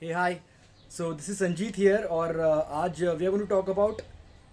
Hey, hi. So this is Sanjeet here और आज we are going to talk about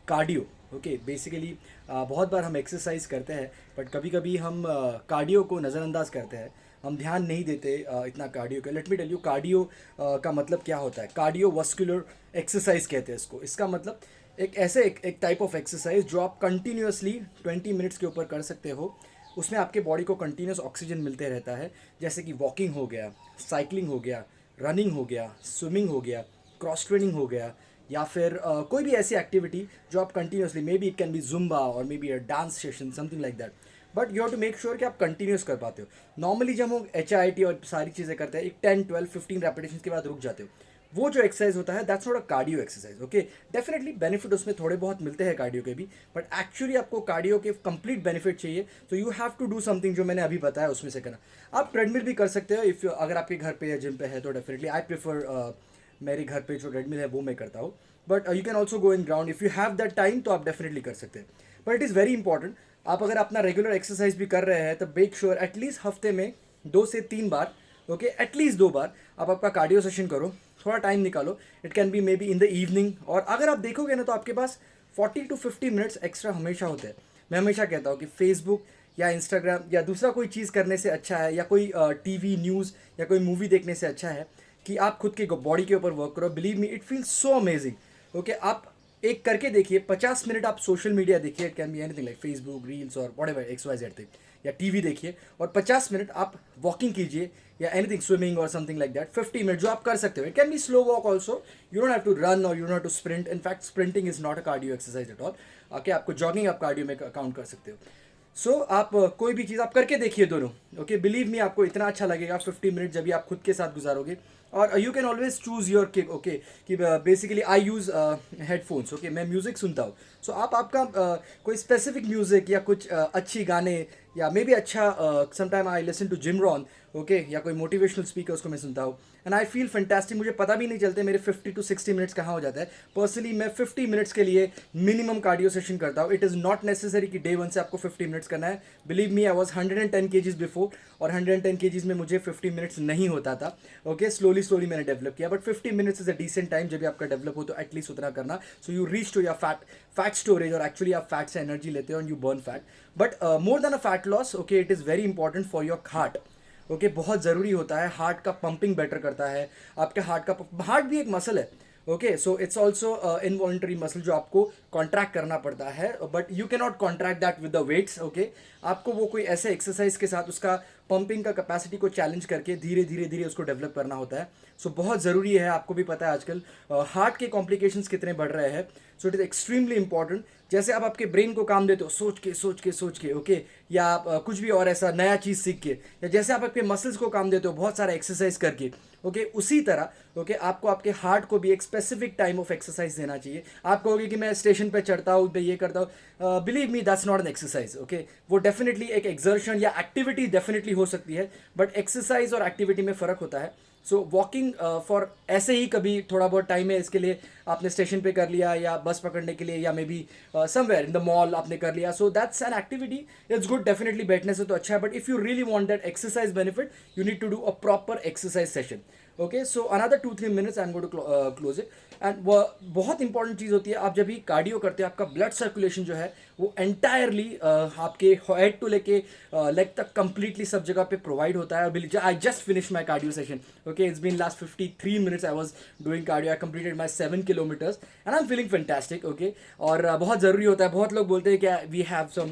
cardio. Okay, basically बहुत बार हम exercise करते हैं बट कभी कभी हम कार्डियो को नज़रअंदाज करते हैं. हम ध्यान नहीं देते इतना कार्डियो का. Let me tell you cardio का मतलब क्या होता है. कार्डियो वस्कुलर एक्सरसाइज कहते हैं इसको. इसका मतलब एक टाइप ऑफ एक्सरसाइज जो आप कंटिन्यूसली 20 मिनट्स के ऊपर कर सकते हो. उसमें आपके बॉडी को कंटिन्यूस ऑक्सीजन मिलते रहता है. जैसे कि वॉकिंग हो गया, साइकिलिंग हो गया, रनिंग हो गया, स्विमिंग हो गया, क्रॉस ट्रेनिंग हो गया, या फिर कोई भी ऐसी एक्टिविटी जो आप continuously, maybe it can be zumba और maybe a dance session, something like that. But you have to make sure कि आप कंटिन्यूस कर पाते हो. नॉर्मली जब हम HIIT और सारी चीज़ें करते हैं, एक 10 12 15 रेपिटेशन के बाद रुक जाते हो. वो जो एक्सरसाइज होता है that's not a cardio exercise. Okay, definitely benefit उसमें थोड़े बहुत मिलते हैं कार्डियो के भी, बट एक्चुअली आपको कार्डियो के कंप्लीट बेनिफिट चाहिए तो you have to do something जो मैंने अभी बताया उसमें से करना. आप ट्रेडमिल भी कर सकते हो इफ़ अगर आपके घर पे या जिम पे है तो. डेफिनेटली आई प्रेफर मेरे घर पे जो ट्रेडमिल है वो मैं करता हूँ. But you can also go in ground if you have that time, तो आप डेफिनेटली कर सकते हैं. But it is very important, आप अगर अपना रेगुलर एक्सरसाइज भी कर रहे हैं तो मेक श्योर एटलीस्ट हफ्ते में 2 से 3 बार, ओके, एटलीस्ट 2 बार आप आपका कार्डियो सेशन करो. थोड़ा टाइम निकालो. It can B may be in the evening, और अगर आप देखोगे ना तो आपके पास 40 to 50 मिनट्स एक्स्ट्रा हमेशा होते हैं. मैं हमेशा कहता हूँ कि फेसबुक या इंस्टाग्राम या दूसरा कोई चीज़ करने से अच्छा है, या कोई टीवी न्यूज़ या कोई मूवी देखने से अच्छा है कि आप खुद के बॉडी के ऊपर वर्क करो. Believe me, it feels so amazing. Okay, आप एक करके देखिए, 50 मिनट आप सोशल मीडिया देखिए. It can be anything like Facebook, reels और वट एवर XYZ थिंग, या टीवी देखिए. और 50 मिनट आप वॉकिंग कीजिए, या एनीथिंग, स्विमिंग और समथिंग लाइक दैट. 50 मिनट जो आप कर सकते हो. It can be slow walk also. You don't have to run और you don't have to sprint. In fact sprinting is not a cardio exercise at all. Okay, आपको jogging आप cardio में count कर सकते हो. सो आप कोई भी चीज़ आप करके देखिए दोनों. ओके, बिलीव मी, आपको इतना अच्छा लगेगा 50 मिनट जब भी आप खुद के साथ गुजारोगे. और you can always choose your kick. Okay, कि basically I use headphones. Okay, मैं म्यूज़िक सुनता हूँ. सो आप आपका कोई स्पेसिफिक म्यूज़िक या कुछ अच्छी गाने, या मे बी अच्छा, sometime I listen to Jim Rohn. Okay, या कोई मोटिवेशनल स्पीकर उसको मैं सुनता हूँ. And I feel fantastic. मुझे पता भी नहीं चलते मेरे 50 to 60 मिनट्स कहाँ हो जाता है. पर्सनली मैं 50 मिनट्स के लिए मिनिमम कार्डियो सेशन करता हूँ. इट इज़ नॉट नेसेसरी कि डे 1 से आपको 50 मिनट्स करना है. Believe me, I was 110 kgs before, और 110 kgs में मुझे 50 मिनट्स नहीं होता था. ओके, स्लोली स्लोली मैंने डेवलप किया. But 50 minutes is a decent time. जब भी आपका डेवलप हो तो एटलीस्ट उतना करना. So you reach to your fat storage, और एक्चुअली आप फैट से एनर्जी लेते हो and you burn fat. But more than a fat loss, okay, it is very important for your heart. Okay, बहुत ज़रूरी होता है. हार्ट का पंपिंग बेटर करता है. आपके हार्ट भी एक मसल है. Okay, so it's also involuntary muscle जो आपको कॉन्ट्रैक्ट करना पड़ता है. But you can not contract that with the weights. Okay, आपको वो कोई ऐसे एक्सरसाइज के साथ उसका पंपिंग का कैपेसिटी को चैलेंज करके धीरे धीरे धीरे उसको डेवलप करना होता है. सो बहुत ज़रूरी है. आपको भी पता है आजकल हार्ट के कॉम्प्लिकेशंस कितने बढ़ रहे हैं. So it is extremely important. जैसे आप आपके ब्रेन को काम देते हो सोच के सोच के सोच के. ओके, या आप कुछ भी और ऐसा नया चीज़ सीख के, या जैसे आप आपके मसल्स को काम देते हो बहुत सारा एक्सरसाइज करके. ओके, उसी तरह ओके आपको आपके हार्ट को भी एक स्पेसिफिक टाइम ऑफ एक्सरसाइज देना चाहिए. आप कहोगे कि मैं स्टेशन पे चढ़ता हूँ, मैं ये करता हूँ. Believe me, that's not an exercise. Okay, वो डेफिनेटली एक एक्सर्शन या एक्टिविटी डेफिनेटली हो सकती है, बट एक्सरसाइज और एक्टिविटी में फ़र्क होता है. सो वॉकिंग फॉर ऐसे ही कभी थोड़ा बहुत टाइम है इसके लिए आपने स्टेशन पे कर लिया, या बस पकड़ने के लिए, या maybe somewhere in the mall आपने कर लिया. So that's an activity. It's good, definitely बैठने से तो अच्छा है. But if you really want that exercise benefit, you need to do a proper exercise session. Okay, so another 2 3 minutes I am going to close it. And बहुत important चीज़ होती है, आप जब भी कार्डियो करते हो आपका ब्लड सर्कुलेशन जो है वो एंटायरली आपके हेड टू लेके लेग तक कंप्लीटली सब जगह पे प्रोवाइड होता है. I just finish my cardio session. Okay, it's been last 53 minutes I was doing cardio. I completed my 7 kilometres and I am feeling fantastic. Okay, और बहुत ज़रूरी होता है. बहुत लोग बोलते हैं कि वी हैव सम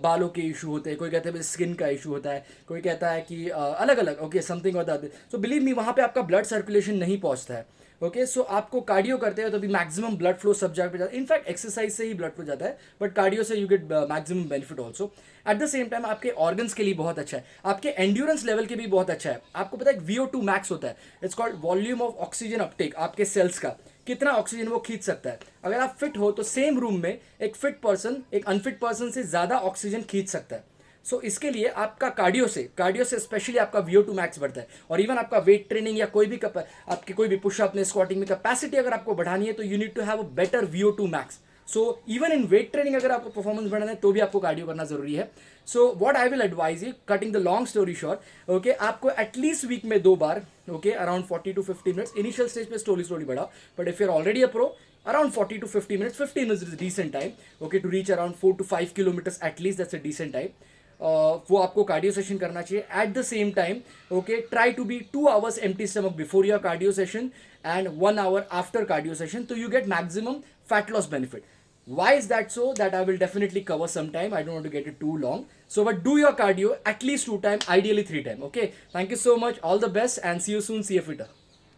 बालों के इशू होते हैं, कोई कहते हैं स्किन का इशू होता है, कोई कहता है कि अलग अलग. ओके, समथिंग होता है. सो बिलीव मी, वहाँ पे आपका ब्लड सर्कुलेशन नहीं पहुँचता है. ओके, सो आपको कार्डियो करते हो तो भी मैक्सिमम ब्लड फ्लो सब जगह पे जाता है. इनफैक्ट एक्सरसाइज से ही ब्लड फ्लो जाता है, बट कार्डियो से you get maximum benefit also. Eight the same time आपके ऑर्गन्स के लिए बहुत अच्छा है, आपके एंड्योरेंस लेवल के भी बहुत अच्छा है. आपको पता है VO2 मैक्स होता है. It's called volume of oxygen Uptake. आपके सेल्स का कितना ऑक्सीजन वो खींच सकता है. अगर आप फिट हो तो सेम रूम में एक फिट पर्सन एक अनफिट पर्सन से ज़्यादा ऑक्सीजन खींच सकता है. सो इसके लिए आपका कार्डियो से स्पेशली आपका VO2 मैक्स बढ़ता है. और इवन आपका वेट ट्रेनिंग या कोई भी आपके कोई भी पुशअप में स्क्वाटिंग में कैपेसिटी अगर आपको बढ़ानी है तो you need to have a better VO2 max. So even in weight training अगर आपको परफॉर्मेंस बढ़ाना है तो भी आपको कार्डियो करना जरूरी है. So what I will advise you, cutting the long story short, okay, आपको एटलीस्ट वीक में 2 बार, okay, around 40 to 50 minutes initial stage पे स्लोली स्लोली बढ़ाओ. But if you are already a pro, around 40 to 50 minutes, 15 minutes is a decent time, okay, to reach around 4 to 5 kilometers at least, that's a decent time. वो आपको cardio session करना चाहिए. At the same time, okay, try to be 2 hours empty stomach before your cardio session and 1 hour after cardio session, तो you get maximum fat loss benefit. Why is that so? That I will definitely cover sometime. I don't want to get it too long. So, but do your cardio at least 2 times, ideally 3 times. Okay. Thank you so much. All the best and see you soon. See you fitter.